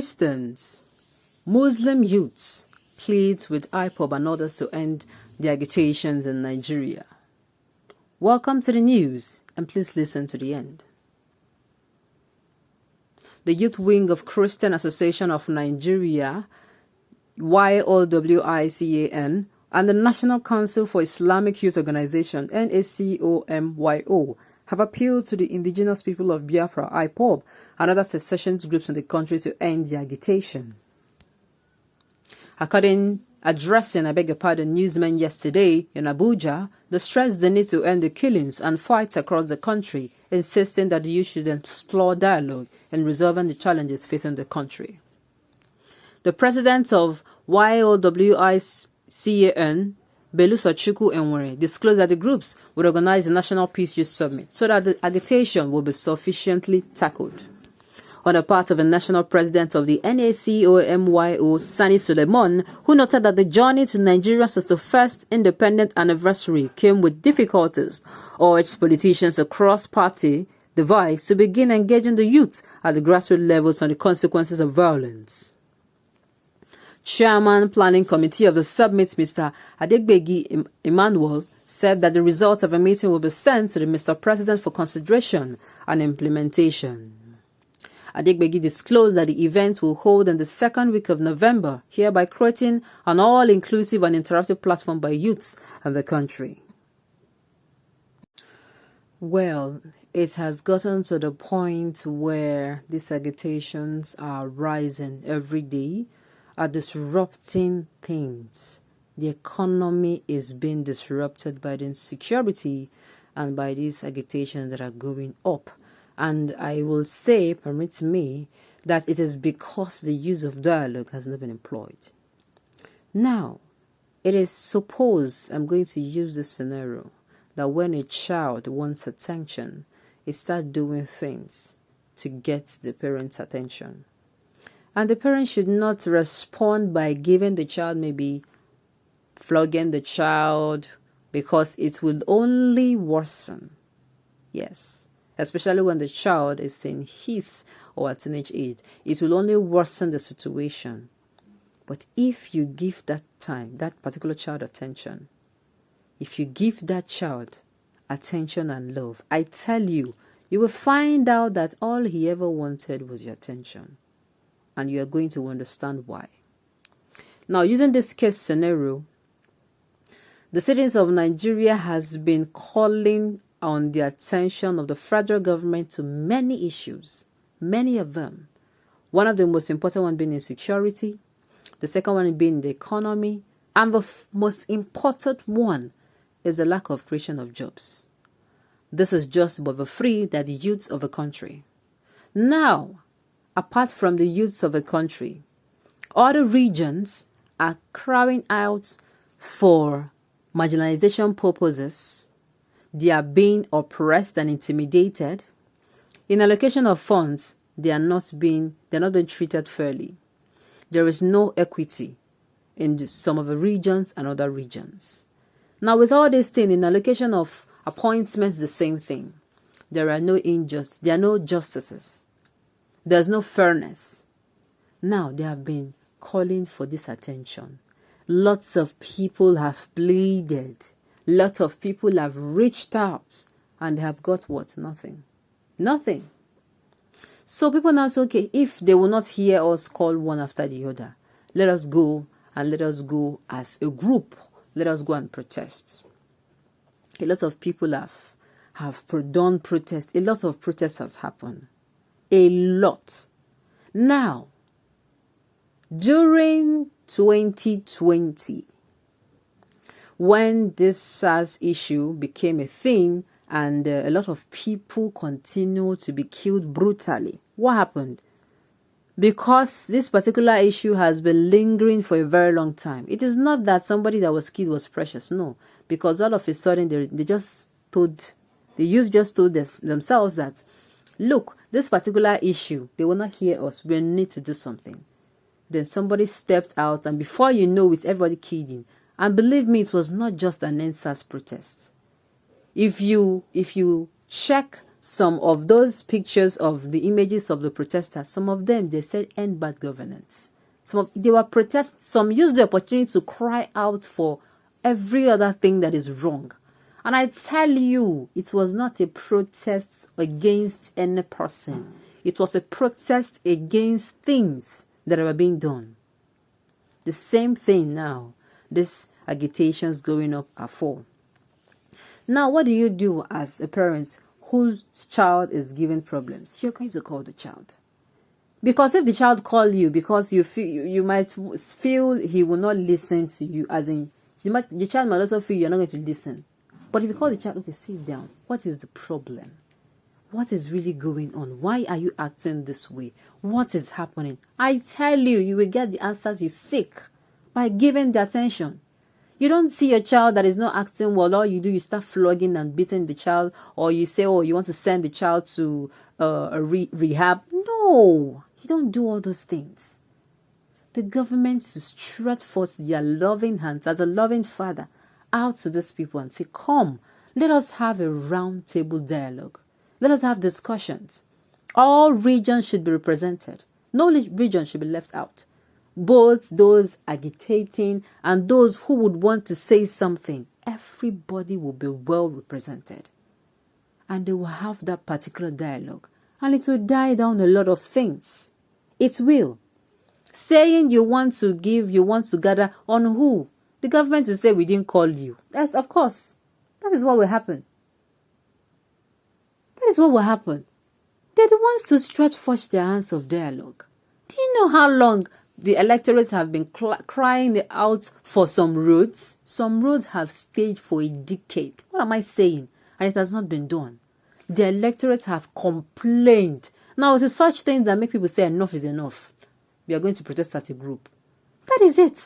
Christians, Muslim youths pleads with Ipob and others to end the agitations in Nigeria. Welcome to the news, and please listen to the end. The youth wing of Christian Association of Nigeria, YOWICAN, and the National Council for Islamic Youth Organization, NACOMYO, have appealed to the indigenous people of Biafra, Ipob, and other secession groups in the country to end the agitation. Addressing newsmen yesterday in Abuja, they stressed the need to end the killings and fights across the country, insisting that the youth should explore dialogue in resolving the challenges facing the country. The president of YOWICAN, Belusochukwu Enwere, disclosed that the groups would organize a National Peace Youth Summit so that the agitation will be sufficiently tackled. On the part of the national president of the NACOMYO, Sani Suleiman, who noted that the journey to Nigeria's 61st independent anniversary came with difficulties, urged politicians across party divides to begin engaging the youth at the grassroots levels on the consequences of violence. Chairman Planning Committee of the summit, Mr. Adegbegi Emmanuel, said that the results of a meeting will be sent to the Mr. President for consideration and implementation. Adegbegi disclosed that the event will hold in the second week of November, hereby creating an all-inclusive and interactive platform by youths in the country. Well, it has gotten to the point where these agitations are rising every day, are disrupting things. The economy is being disrupted by the insecurity and by these agitations that are going up. And I will say, permit me, that it is because the use of dialogue has not been employed. Now, it is suppose I'm going to use this scenario that when a child wants attention, it starts doing things to get the parent's attention. And the parent should not respond by giving the child, maybe flogging the child, because it will only worsen. Yes, especially when the child is in his or her teenage age, it will only worsen the situation. But if you give that time, that particular child attention, if you give that child attention and love, I tell you, you will find out that all he ever wanted was your attention. And you are going to understand why. Now, using this case scenario, the citizens of Nigeria has been calling on the attention of the federal government to many issues, many of them. One of the most important one being insecurity, the second one being the economy, and the most important one is the lack of creation of jobs. This is just but the free that the youths of the country. Now, apart from the youths of the country, other regions are crying out for marginalization purposes. They are being oppressed and intimidated. In allocation of funds, they are not being treated fairly. There is no equity in some of the regions and other regions. Now, with all this thing, in allocation of appointments, the same thing. There are no justices. There's no fairness. Now they have been calling for this attention. Lots of people have pleaded. Lots of people have reached out and they have got what? Nothing. Nothing. So people now say, okay, if they will not hear us call one after the other, let us go and let us go as a group. Let us go and protest. A lot of people have done protest. A lot of protests has happened. A lot. Now, during 2020, when this SARS issue became a thing and a lot of people continued to be killed brutally, what happened? Because this particular issue has been lingering for a very long time. It is not that somebody that was killed was precious, no. Because all of a sudden, the youth just told themselves that, look, this particular issue, they will not hear us. We need to do something. Then somebody stepped out, and before you know it, everybody kidding. And believe me, it was not just an NSAS protest. If you check some of those pictures of the images of the protesters, some of them, they said end bad governance. They were protests. Some used the opportunity to cry out for every other thing that is wrong. And I tell you, it was not a protest against any person. It was a protest against things that were being done. The same thing now. This agitations going up are for. Now, what do you do as a parent whose child is giving problems? You're going to call the child. Because if the child calls you, because you might feel he will not listen to you, as in, the child might also feel you're not going to listen. But if you call the child, okay, sit down. What is the problem? What is really going on? Why are you acting this way? What is happening? I tell you, you will get the answers you seek by giving the attention. You don't see a child that is not acting well. All you do, you start flogging and beating the child, or you say, oh, you want to send the child to a rehab. No, you don't do all those things. The government should stretch forth their loving hands as a loving father out to these people and say, come, let us have a round table dialogue. Let us have discussions. All regions should be represented. No region should be left out. Both those agitating and those who would want to say something, everybody will be well represented. And they will have that particular dialogue. And it will die down a lot of things. It will. Saying you want to give, you want to gather, on who? The government will say we didn't call you. Yes, of course. That is what will happen. That is what will happen. They're the ones to stretch forth their hands of dialogue. Do you know how long the electorates have been crying out for some roads? Some roads have stayed for a decade. What am I saying? And it has not been done. The electorates have complained. Now, it is such things that make people say enough is enough. We are going to protest as a group. That is it.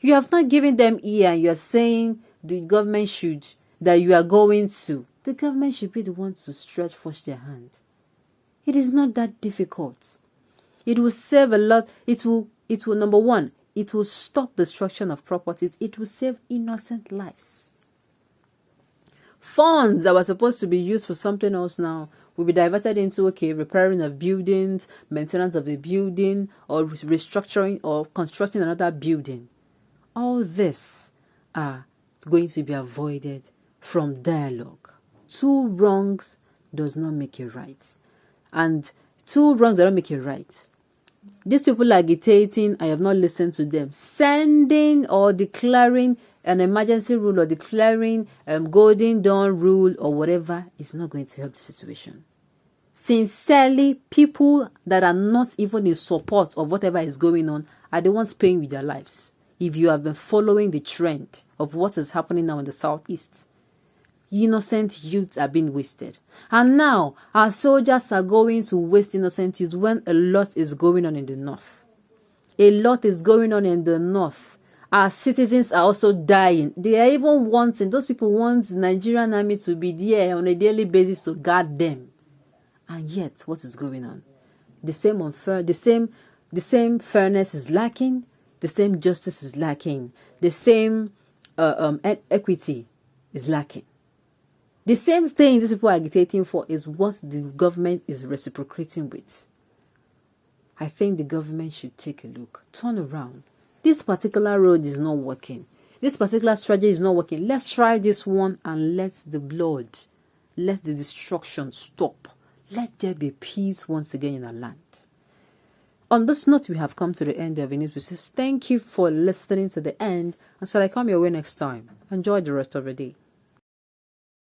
You have not given them ear and you are saying the government should, that you are going to. The government should be the one to stretch forth their hand. It is not that difficult. It will save a lot. It will, number one, it will stop destruction of properties. It will save innocent lives. Funds that were supposed to be used for something else now will be diverted into, okay, repairing of buildings, maintenance of the building, or restructuring or constructing another building. All this are going to be avoided from dialogue. Two wrongs does not make a right. And two wrongs do not make a right. These people agitating, I have not listened to them. Sending or declaring an emergency rule or declaring golden dawn rule or whatever is not going to help the situation. Sincerely, people that are not even in support of whatever is going on are the ones paying with their lives. If you have been following the trend of what is happening now in the southeast, innocent youths are being wasted. And now, our soldiers are going to waste innocent youths when a lot is going on in the north. A lot is going on in the north. Our citizens are also dying. They are even wanting, those people want the Nigerian army to be there on a daily basis to guard them. And yet, what is going on? The same fairness is lacking. The same justice is lacking. The same equity is lacking. The same thing these people are agitating for is what the government is reciprocating with. I think the government should take a look. Turn around. This particular road is not working. This particular strategy is not working. Let's try this one and let the blood, let the destruction stop. Let there be peace once again in our land. On this note, we have come to the end of the news. We say thank you for listening to the end. And so I come your way next time. Enjoy the rest of the day.